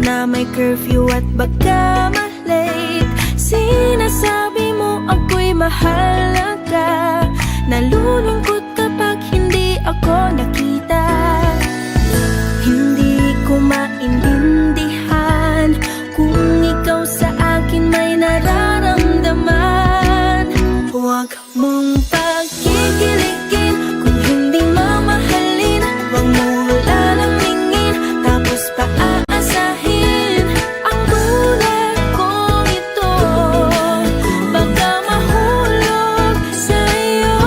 na may curfew at baka ma-late. Sinasabi mo ako'y mahalaga. Nalulungkot kapag hindi ako nakita. Hindi ko maintindihan kung ikaw sa akin may nararamdaman. Huwag mong pagkikiligin kung hindi mamahalin. Huwag mo lalamingin tapos paaasahin. Ang bulag kong ito baka mahulog sa'yo.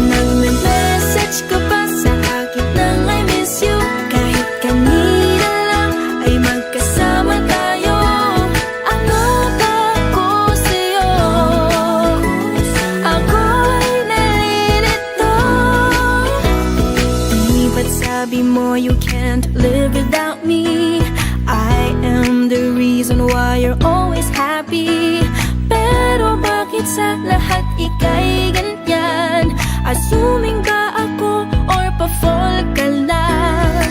Nagme-message ka pa sa akin ng I miss you. Kahit kanina lang ay magkasama tayo. Ano ba ko sa'yo? Ako'y nalilito. Di ba't sabi mo you can't live without me? I am the reason why you're always happy. Pero bakit sa lahat ika'y ganyan? Assuming ba ako or pa-fall ka lang?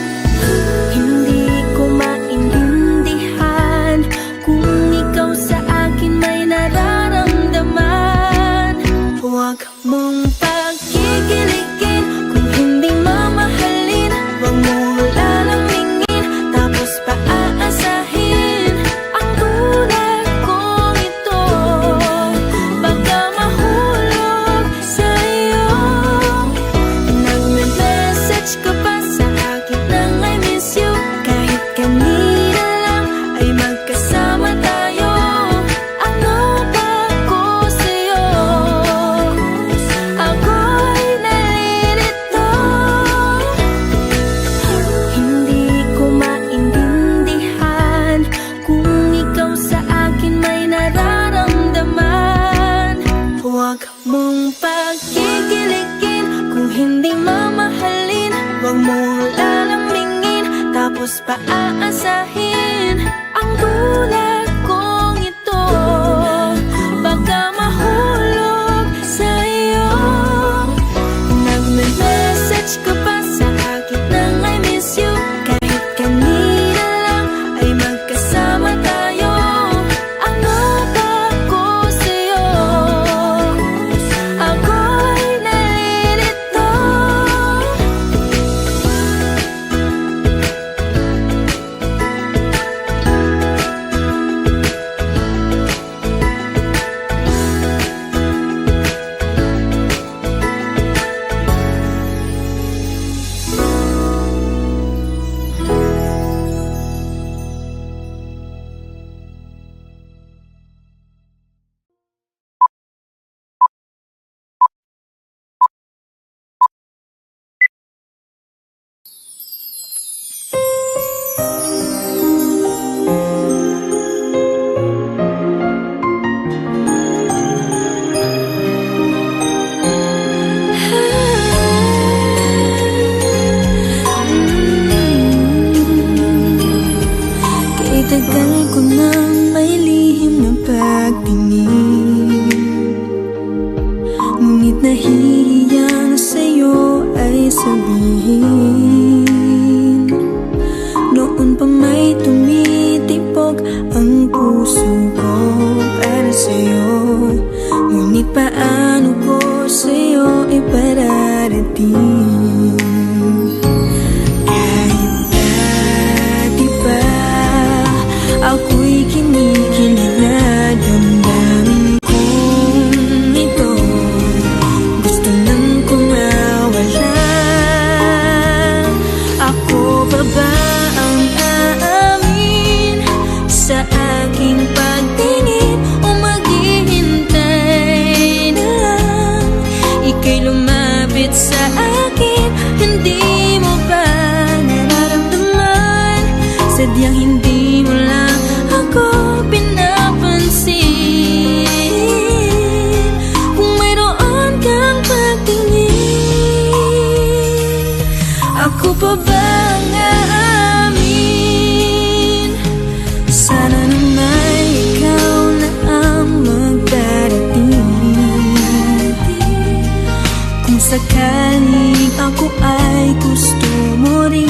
Hindi ko maintindihan kung ikaw sa akin may nararamdaman. Huwag mong pagkikiligin kung hindi mamahalin. Huwag mo lalamingin tapos paaasahin. Ang bulag kong ito baka mahulog sa'yo. Nagme-message ka pa sa akin ng I miss you. Kahit kanina lang ay magkasama tayo. Ano ba ko sa'yo? Ako'y nalilito. Hindi ko maintindihan kung ikaw sa akin may nararamdaman. Huwag mong pagkikiligin kung hindi mamahalin. Huwag mong lalamingin tapos paaasahin. Ang bulag kong ito baka mahulog sa'yo. Nagme-message ka pa sa akin ng I miss you. Kahit kanina lang ay magkasama tayo. Ano ba ko sa'yo? Ako'y nalilito. Kay tagal ko nang may lihim na pagtingin, ngunit nahihiyang sa'yo ay sabihin. Noon pa may tumitipok ang puso ko para sa'yo, ngunit paano ko sa'yo ipararating? Kahit dati pa ako'y kinikilig na damdamin kong ito. Gusto nang kumawala. Ako pa ba ang aamin sa aking pagtingin o maghihintay na lang ika'y lumapit sa akin? Hindi mo ba nararamdaman? Sadyang hindi mo lang ako pinapansin. Kung mayroon kang pagtingin, ako pa ba ang aamin? Sana naman ikaw na ang magdarating. Kung sakaling ako ay gusto mo rin,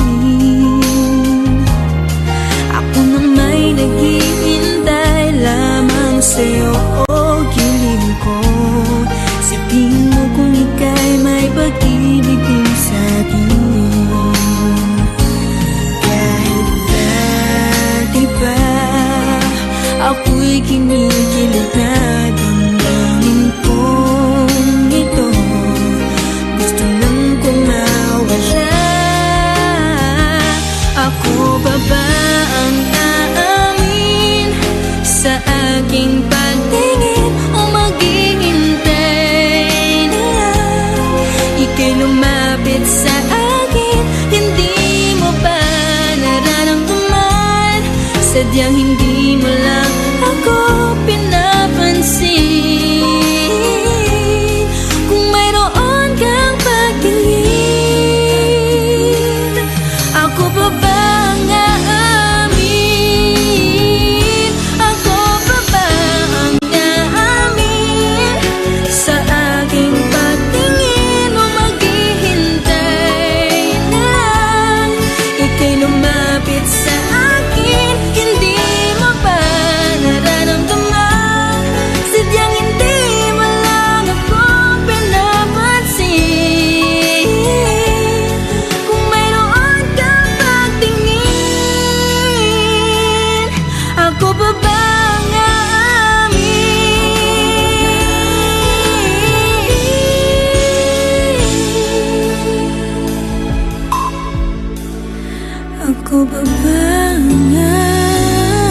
sa'yo o giling ko. Sabihin mo kung ika'y may pag-ibig din sa'kin. Kahit dati pa ako'y kinikilig na damdamin kong ito. Gusto lang kong mawala. Ako pa ba ang aamin sa aking pagtingin o maghihintay na lang ika'y lumapit sa akin? Hindi mo ba nararamdaman? Sadyang hindi mo lang ako pinapansin. Kung mayroon kang pagtingin, ako pa ba ang aamin? Ako pa ba ang aamin sa aking pagtingin o maghihintay na lang ika'y lumapit sa akin? Hindi mo ba nararamdaman? Sadyang hindi mo lang ako pinapansin. Kung mayroon kang pagtingin, ako pa ba ang aamin? Ako pa ba ang aamin?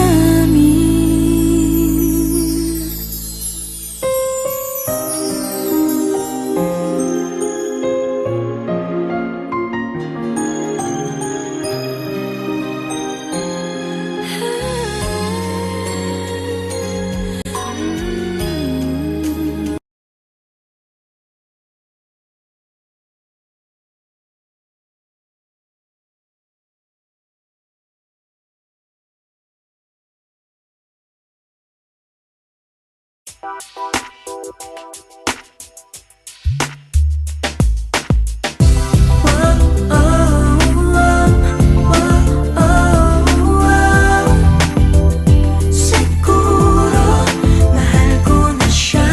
Siguro mahal ko na siya.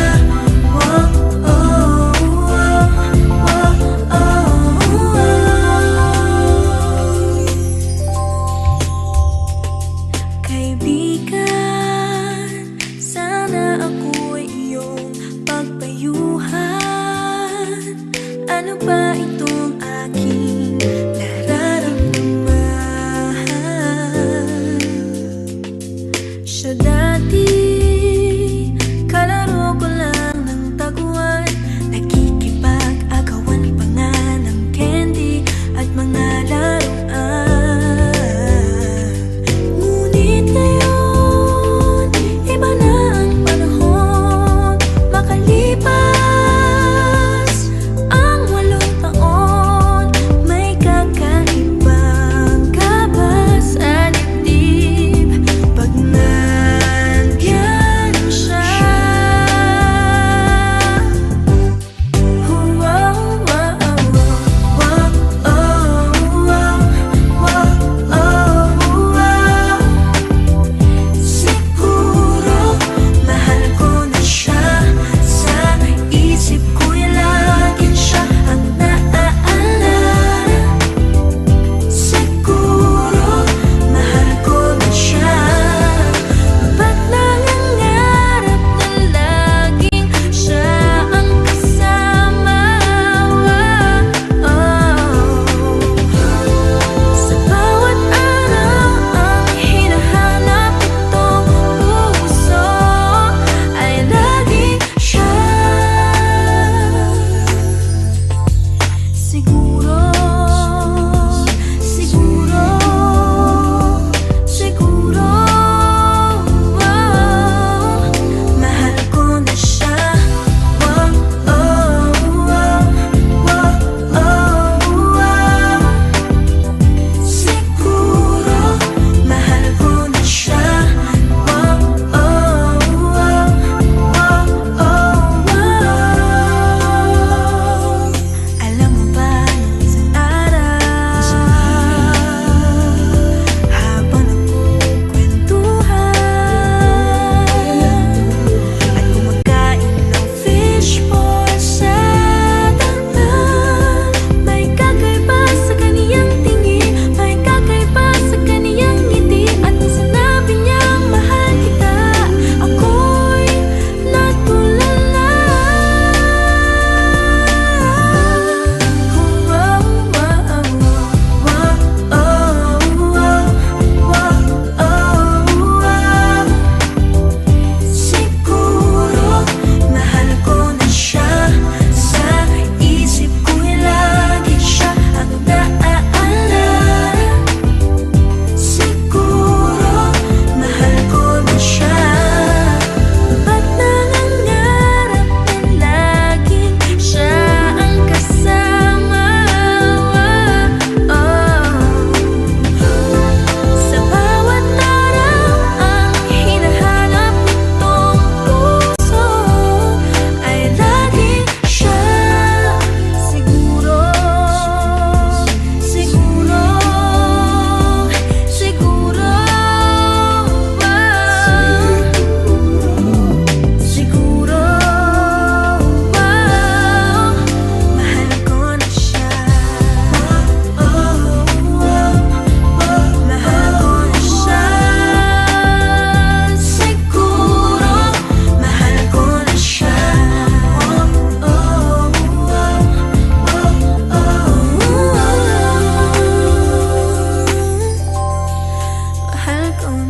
Kaibigan, sana ako'y iyong pagpayag.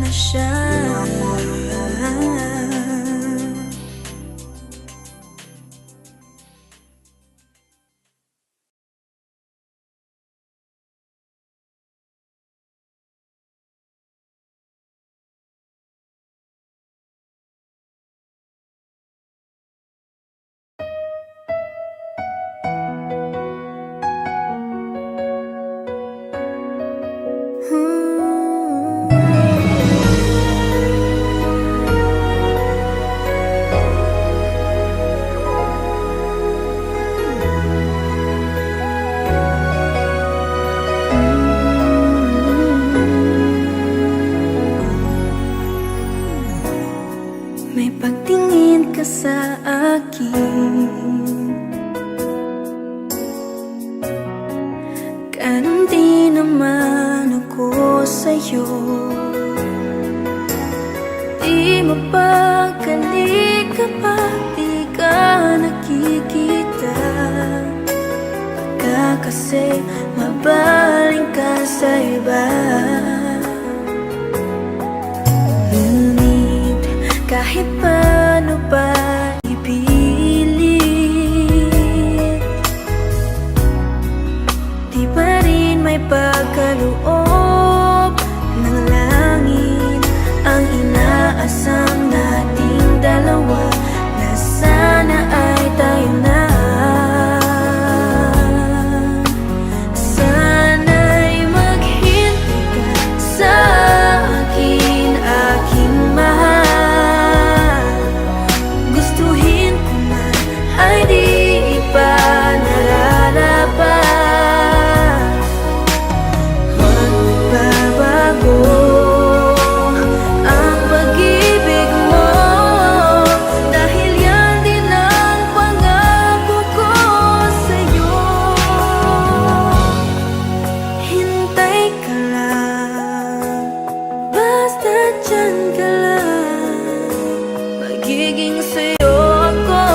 na siya. May pagtingin ka sa akin, ganun din naman ako sa'yo. Di mapagkali kapag di ka nakikita. Baka kasi mabaling ka sa iba. Kahit paano pa ipilit, di pa rin may pagkaloob ng langit ang inaasam nating dalawa, na sana ay tayo na. Sana'y maghintay ka sa akin, aking mahal. Ay di pa nararapat, magbabago ang pag-ibig mo, dahil yan din ang pangako ko sa'yo. Hintay ka lang, basta dyan ka lang, magiging sa'yo ako.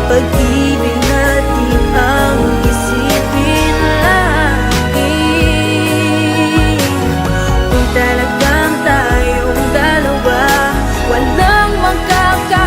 Pag-ibig natin ang isipin lagi. Kung talagang tayong dalawa, walang magkakasama.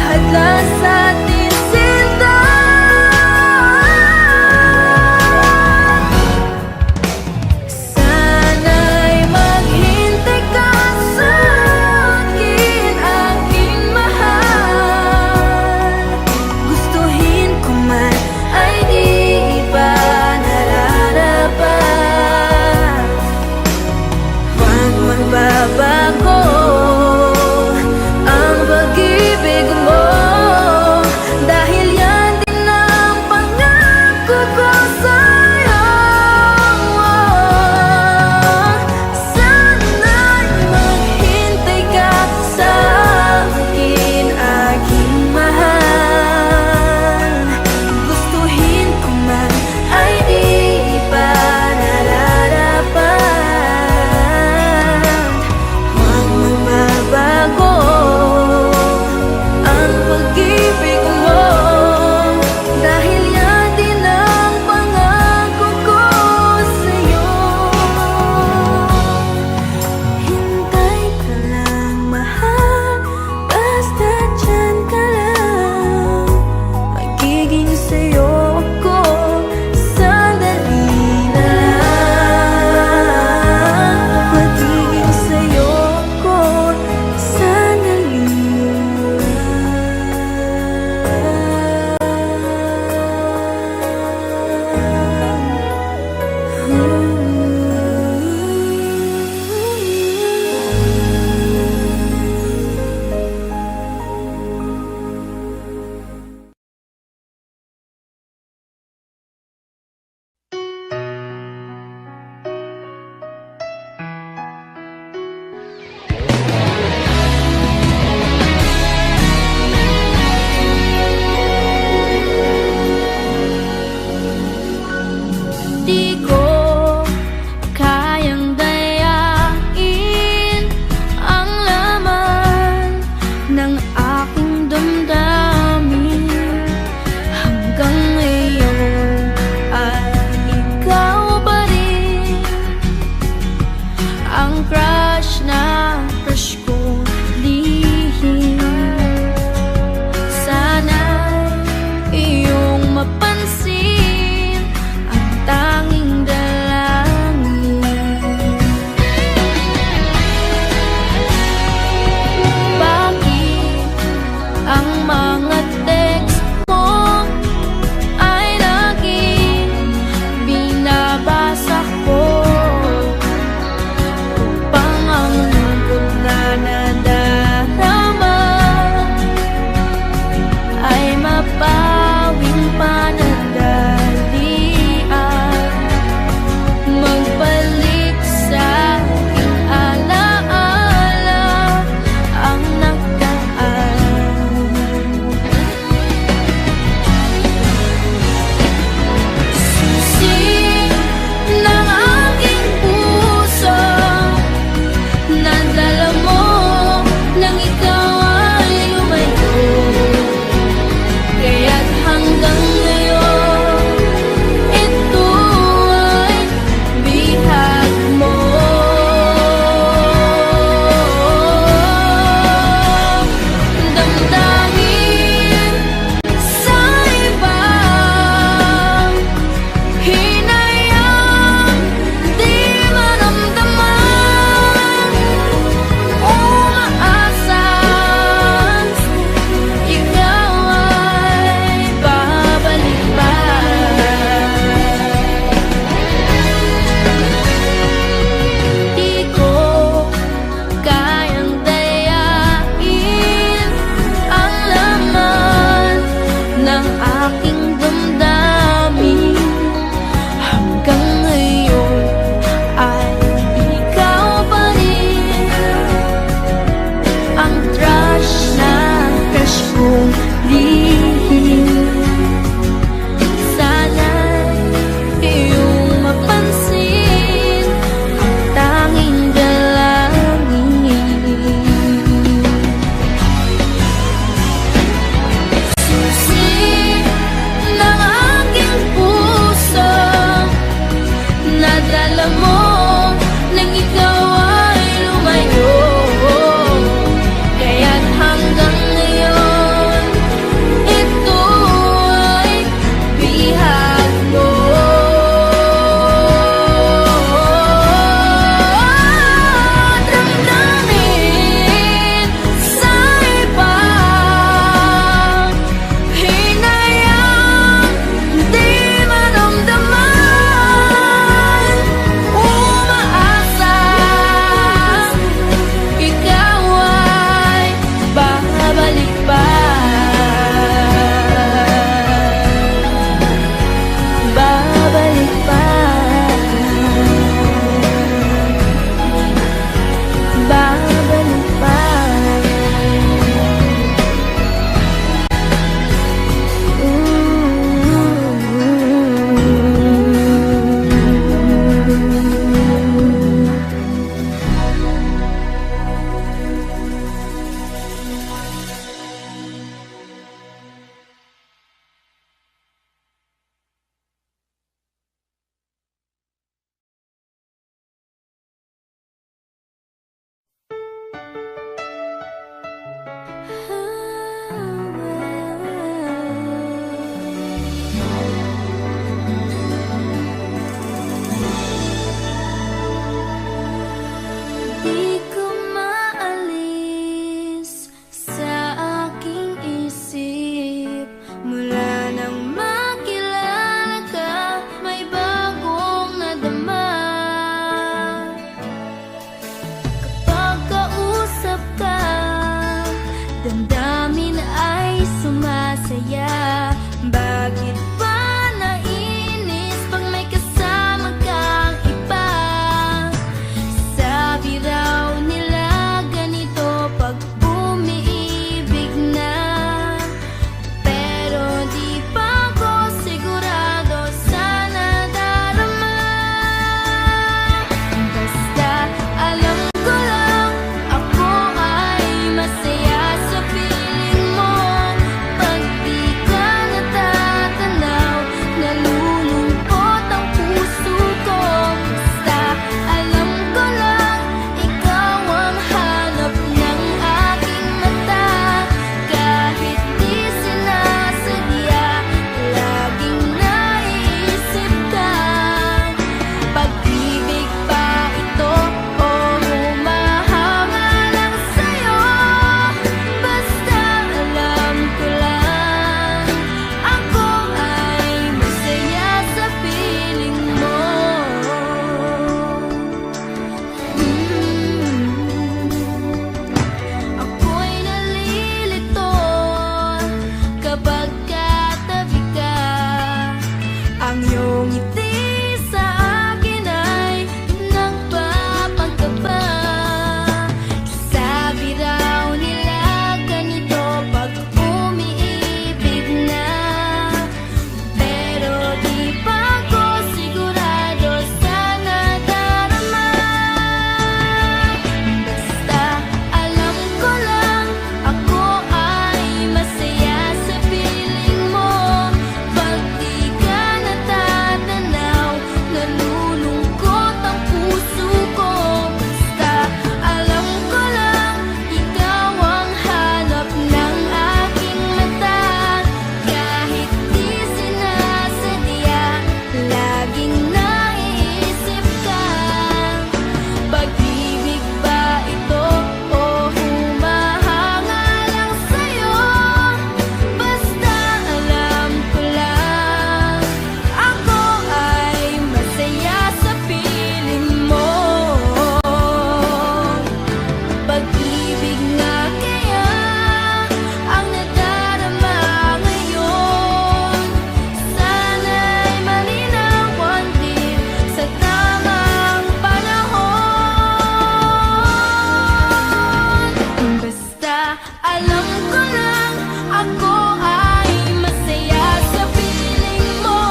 Alam ko lang ako ay masaya sa piling mo.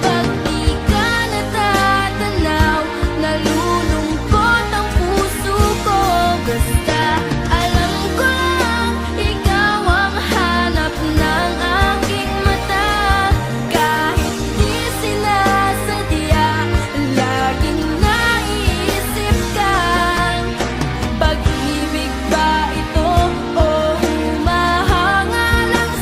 Pag di ka natatanaw, nalulungkot ang puso ko. Basta alam ko lang ikaw ang hanap ng aking mata. Kahit di sinasadya, laging naiisip ka. Pag-ibig ba ito o humahanga lang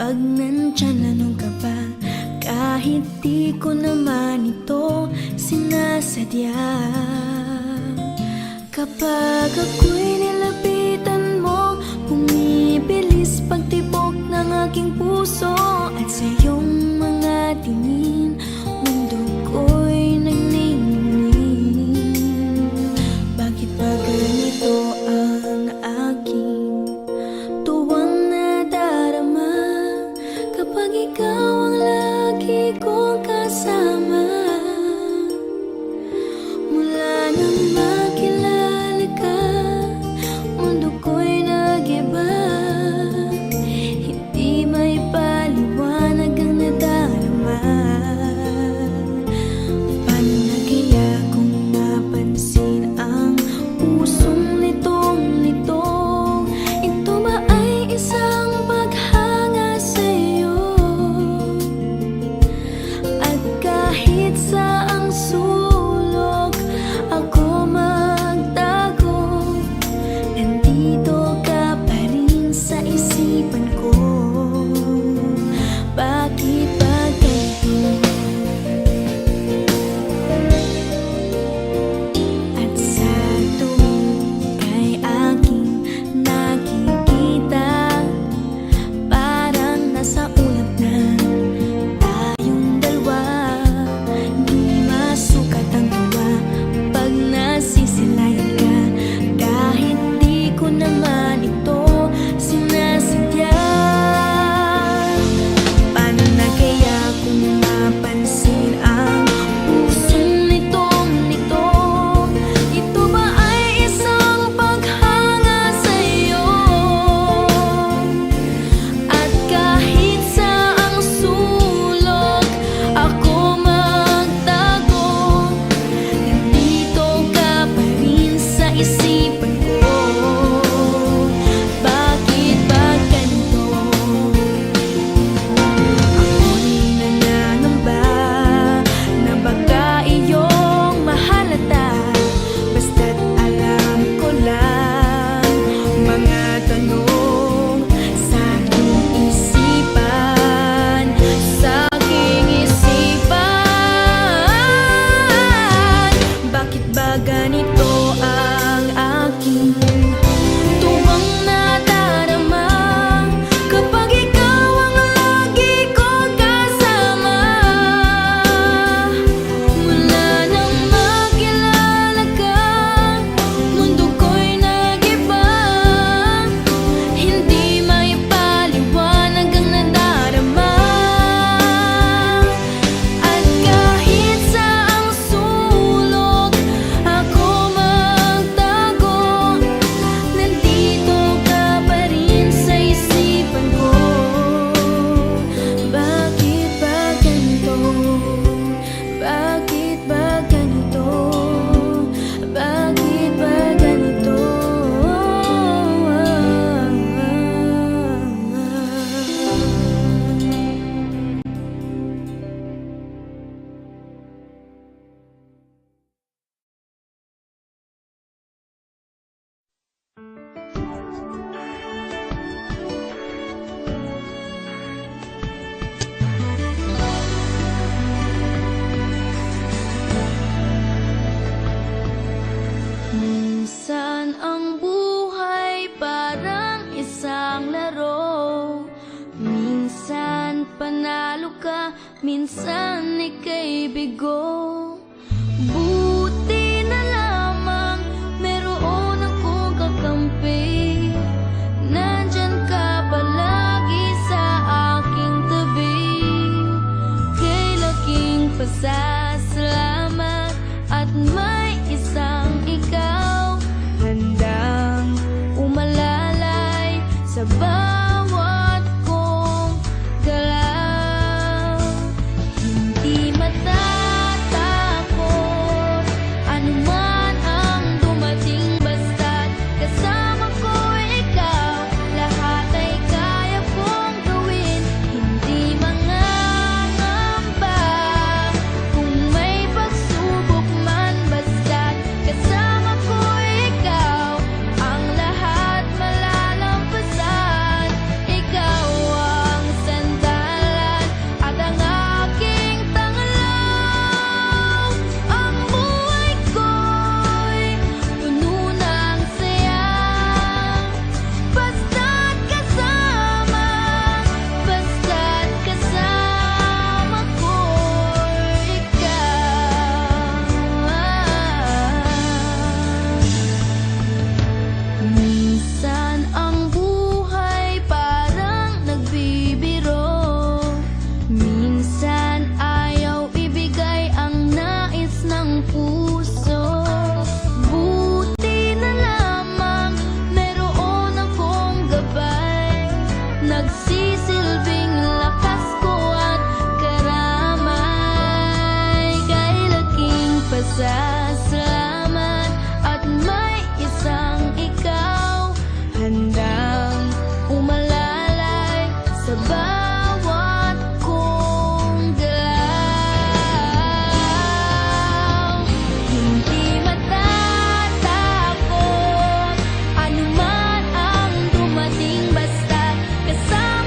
Pag nandyan anong ka ba, kahit di ko naman ito sinasadya. Kapag ako'y nilapitan mo, bumibilis pagtibok ng aking puso. At sa iyong mga tingin, mundo ko'y nagniningning. Bakit ba ganito ang aking tuwang nadarama kapag ikaw ang lagi kong kasama? Mula nang makilala ka, mundo ko'y nag-iba. Hindi may paliwanag ang nadarama. Paano na kaya kung mapansin ang pusong litong-lito? Ito ba ay isang paghanga sa'yo? At kahit saang sulok ako magtago, nandito ka pa rin sa isipan ko. Bakit ba ganito? At sa tuwing kay aking nakikita, parang nasa ulap na tayong dalawa. Di masukat ang tuwa pag nasisilayan ka, kahit di ko naman ito sinasadya. Paano na kaya kung mapansin ang pusong nitong-nito? Ito ba ay isang paghanga sa'yo? At kahit saang sulok ako magtago, nandito ka pa rin sa isipan ko. Bakit ba ganito? Ako'y nanangamba na baka iyong mahalata, basta't alam ko lang mga tanong sa aking isipan, sa aking isipan. Bakit ba ganito ang aking tuwang nadarama kapag ikaw ang lagi kong kasama? Mula nang makilala ka, mundo ko'y nag-iba. Hindi may paliwanag ang nadarama. At kahit saang sulok ako magtago, nandito ka pa rin sa isipan ko. Bakit ba ganito? Bakit ba ganito? Bakit ba ganito? Minsan ang buhay parang isang laro. Minsan panalo ka, minsan ika'y bigo. Buti na lamang meron akong kakampi. Nandyan ka palagi sa aking tabi. Kay laking pasasalamat at may isang ikaw handang umalalay sa bawat kong galaw. Hindi matatakot anuman ang dumating, basta't kasama ko ikaw. Lahat ay kaya kong gawin, hindi mangangamba kung may pagsubok man, basta't kasama ko ikaw. Ang lahat malalampasan, ikaw nagsisilbing lakas ko at karamay. Kay laking pasasalamat at may isang ikaw handang umalalay sa bawat kong galaw. Hindi matatakot anuman ang dumating, basta kasama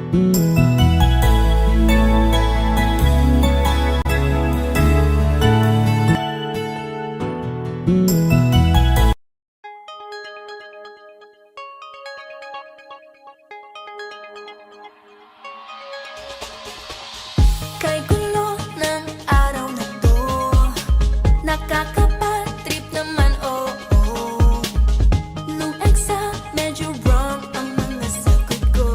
Kay gulo ng araw na to, nakakapatrip naman, oo. Nung exam, medyo wrong ang mga sagot ko.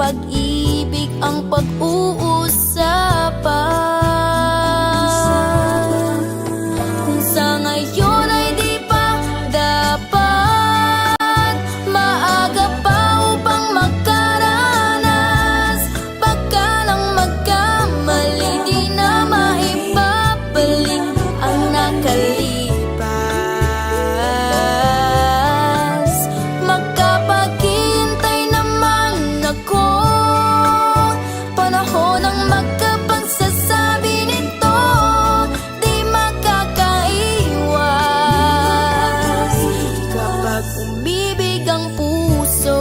pag-ibig ang pag-uusapan. Kung sa ngayon ay di pa dapat, maaga pa upang magkaranas. Baka lang magkamali, di na maibabalik ang nakalipas. Magkapaghintay naman ako, panahon ang magkapagsasabi nito, di makakaiwas kapag umibig ang puso.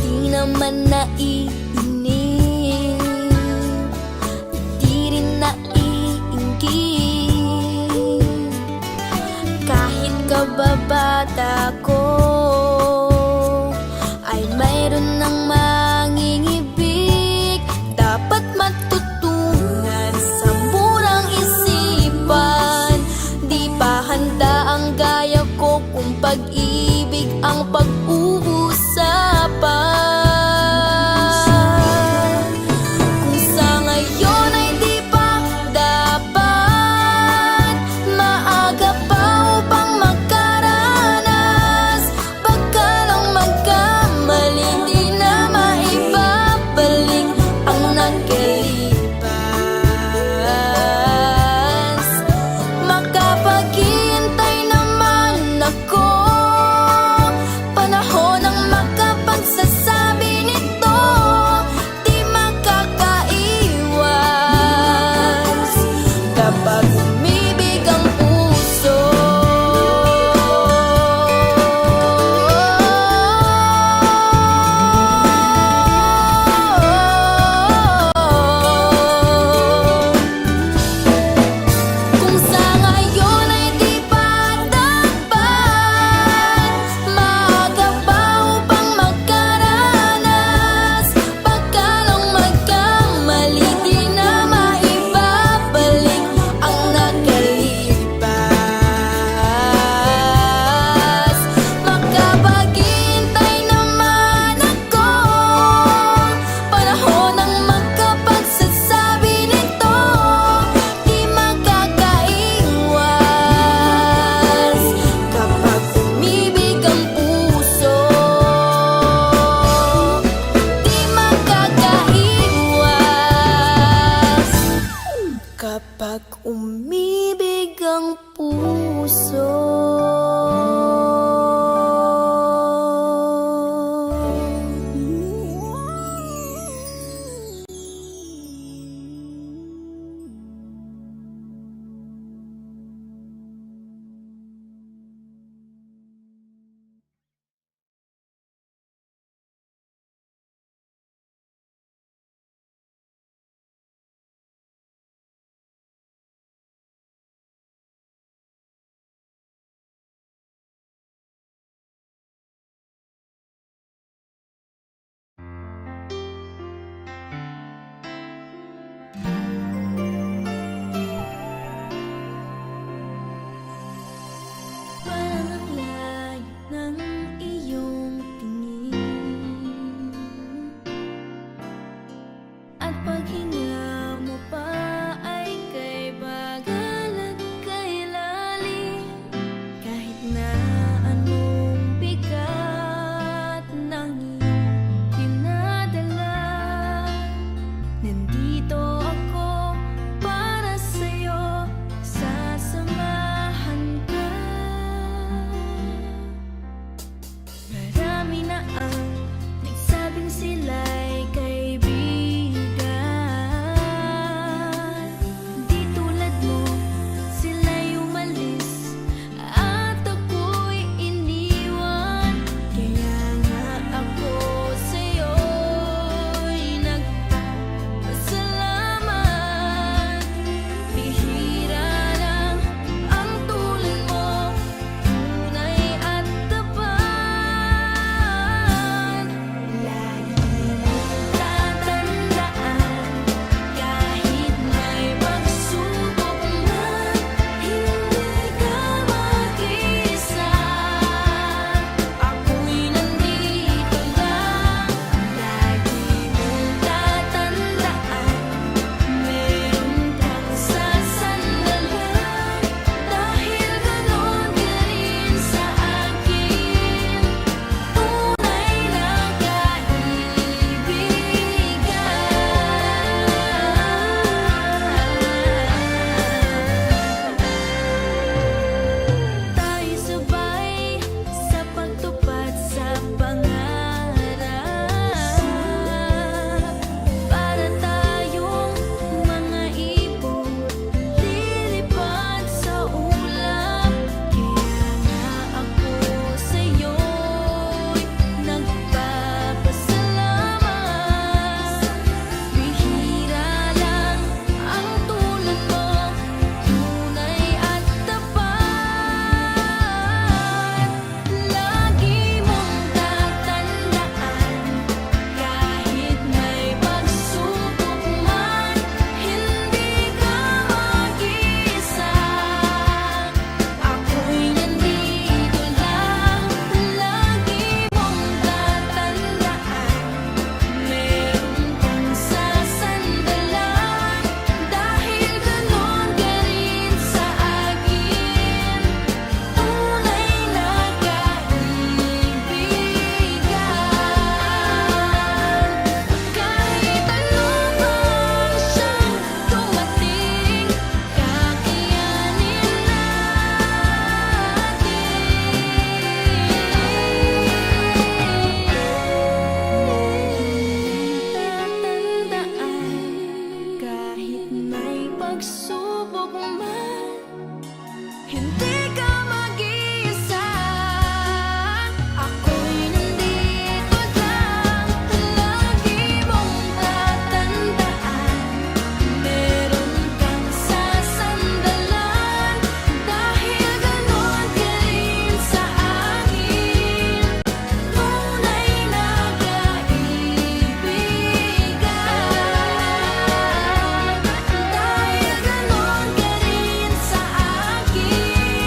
Di naman naiinip, di rin naiinggit, kahit kababata ko ay mayroon ng mangingibig. Dapat matutunan sa murang isipan, di pa handa ang gaya ko kung pag-ibig ang pag-uusapan. Kung sa ngayon ay di pa dapat, maaga pa upang magkaranas. Hindi ka mag-iisa. Ako'y nandito lang. Lagi mong tatandaan. Meron kang sasandalan. Dahil ganon ka rin sa akin. Tunay na kaibigan. Dahil ganon ka rin sa akin.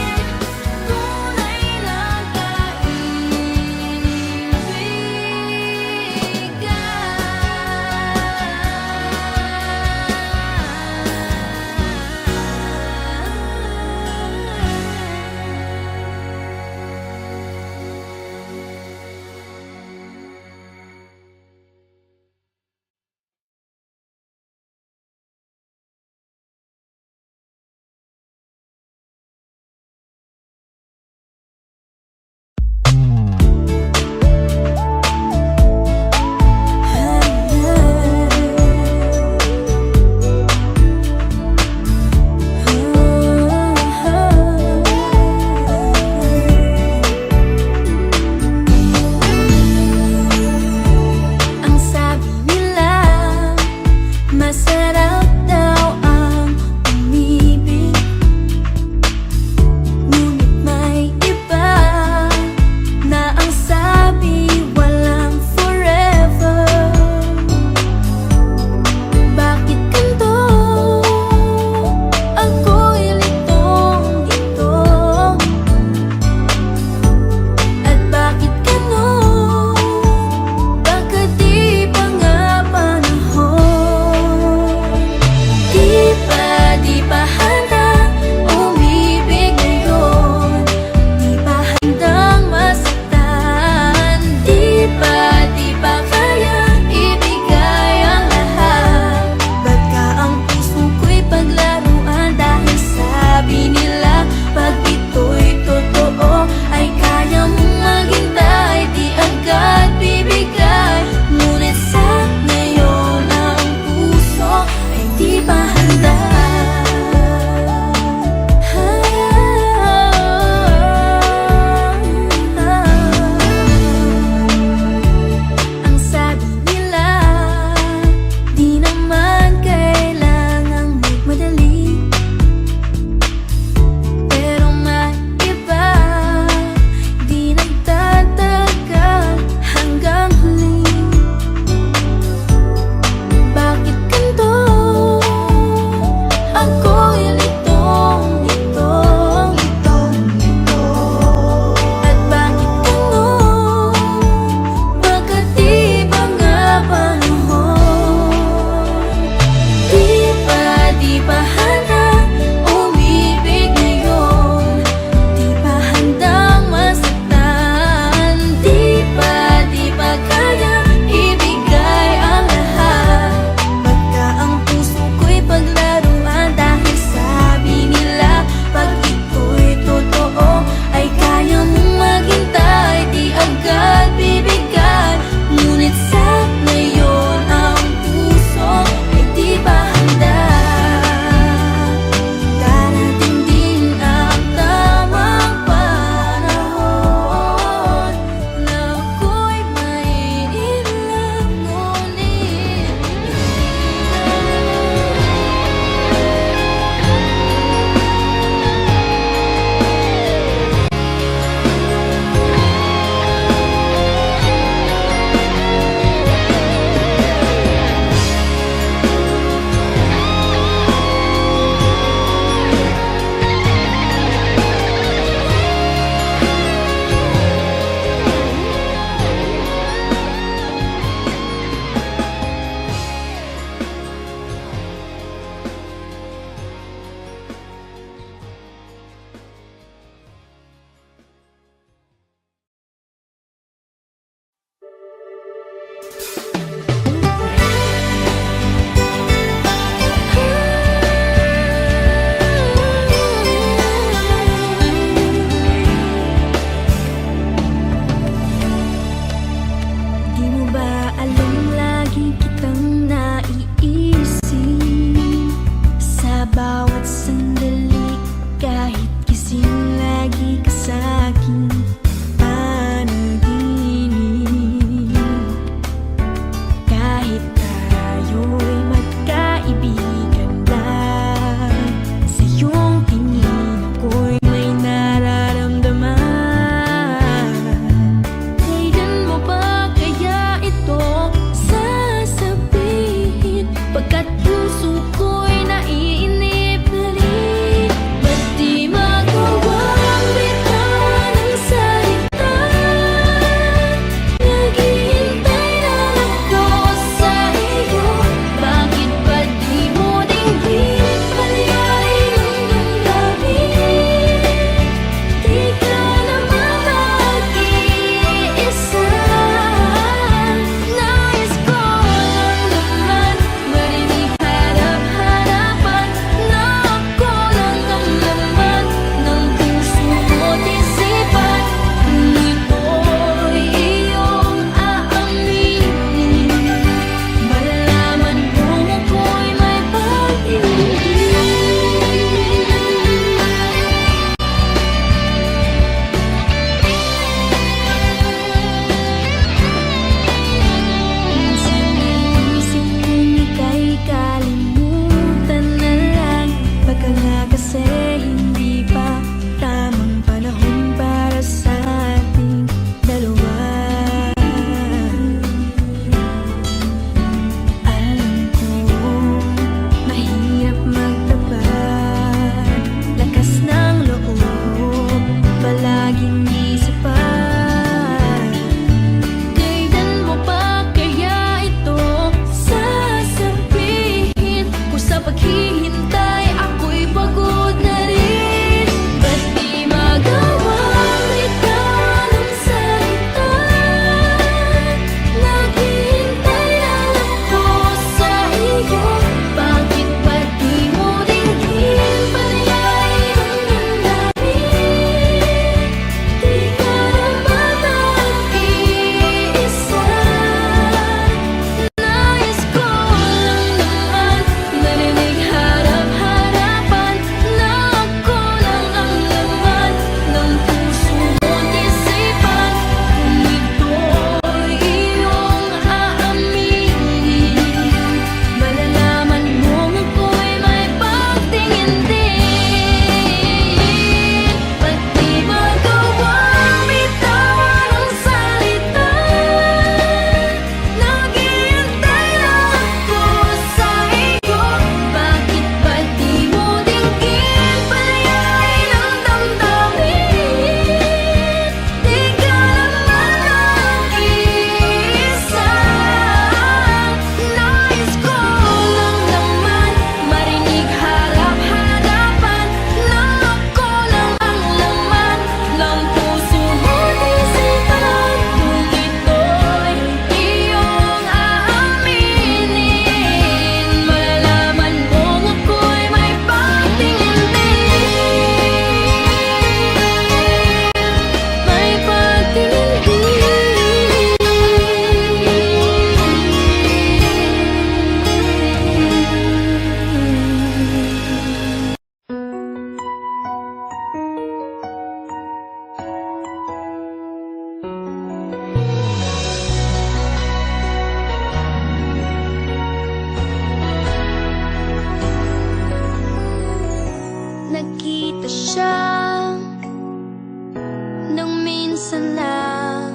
minsan lang.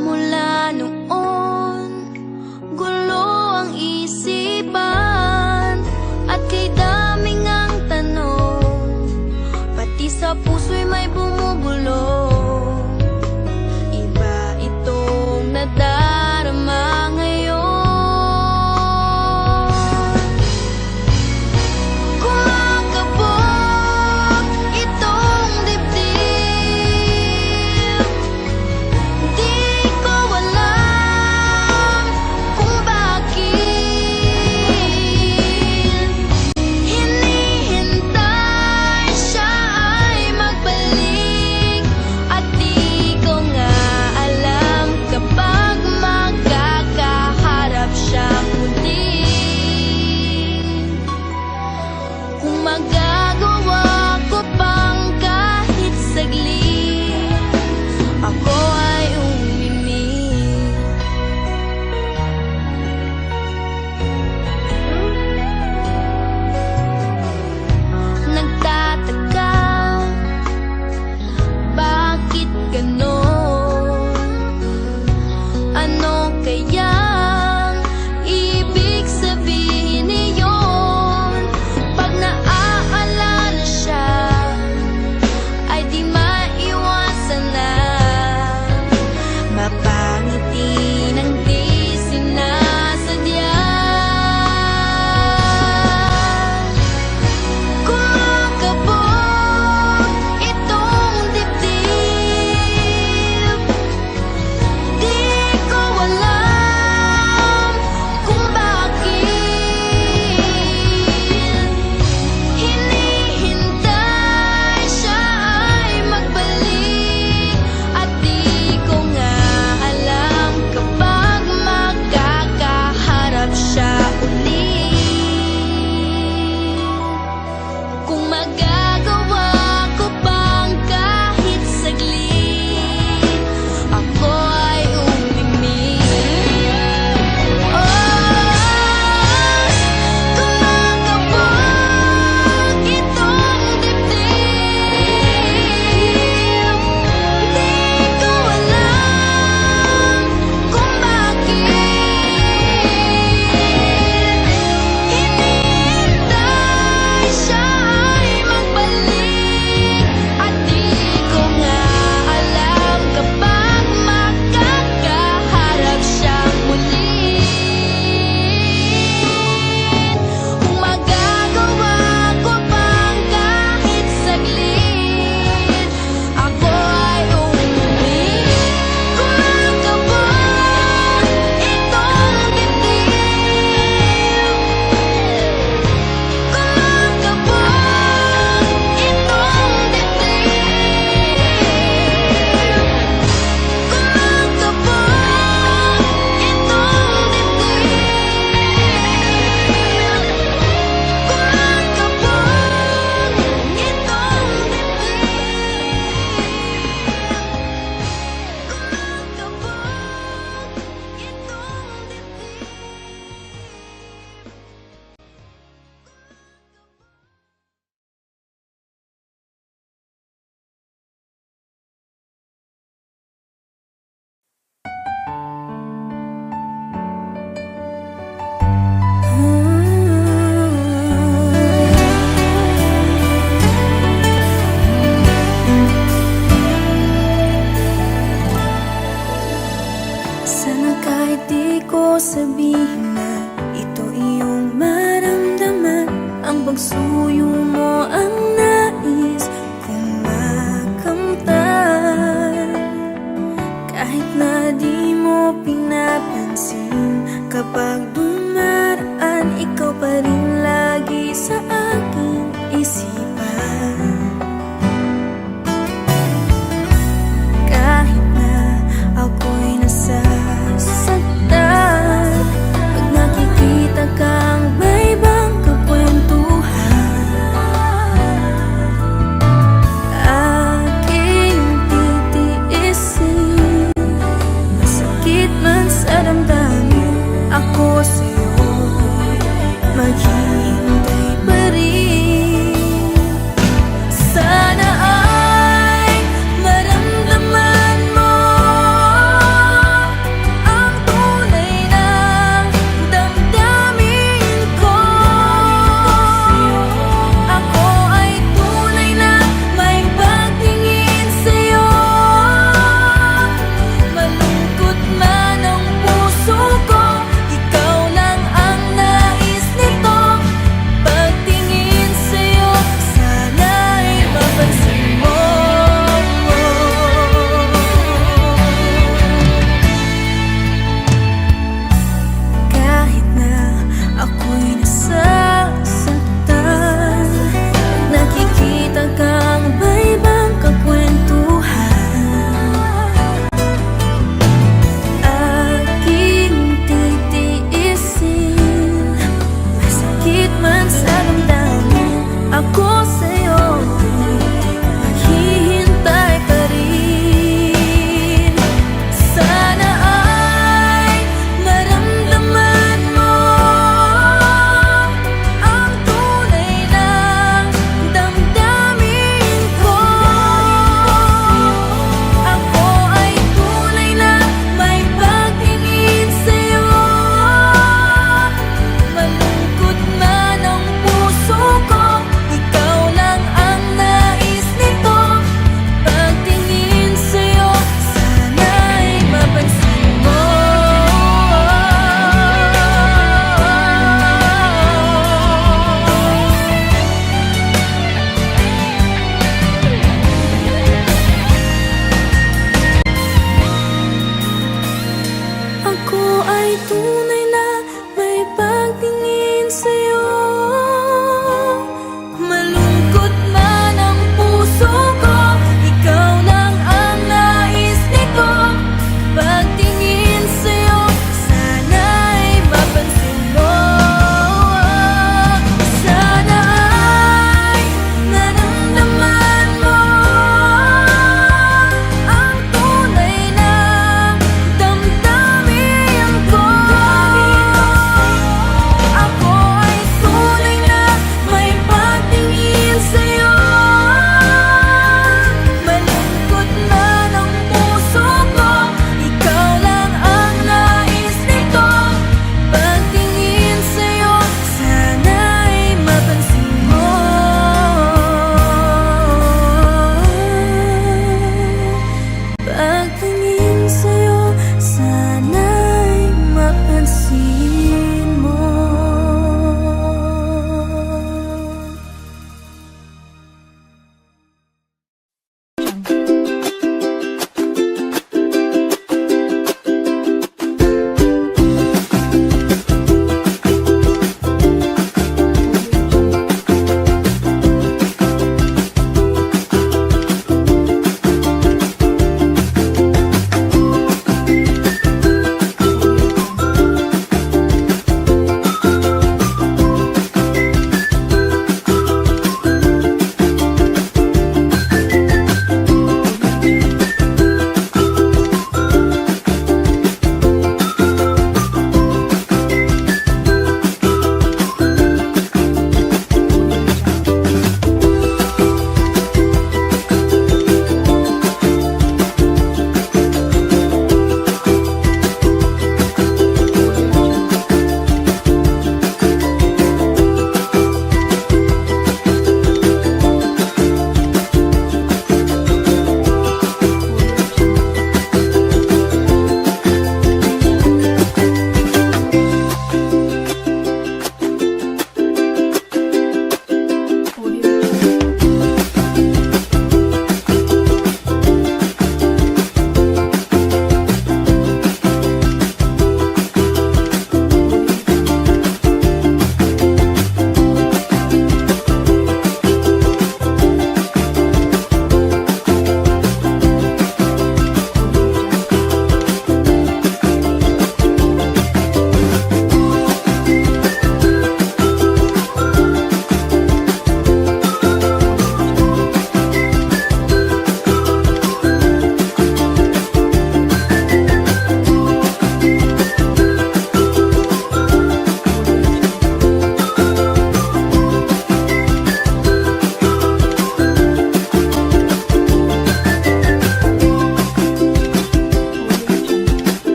Mula noon, gulo ang isipan, at kay daming ang tanong, pati sa puso'y may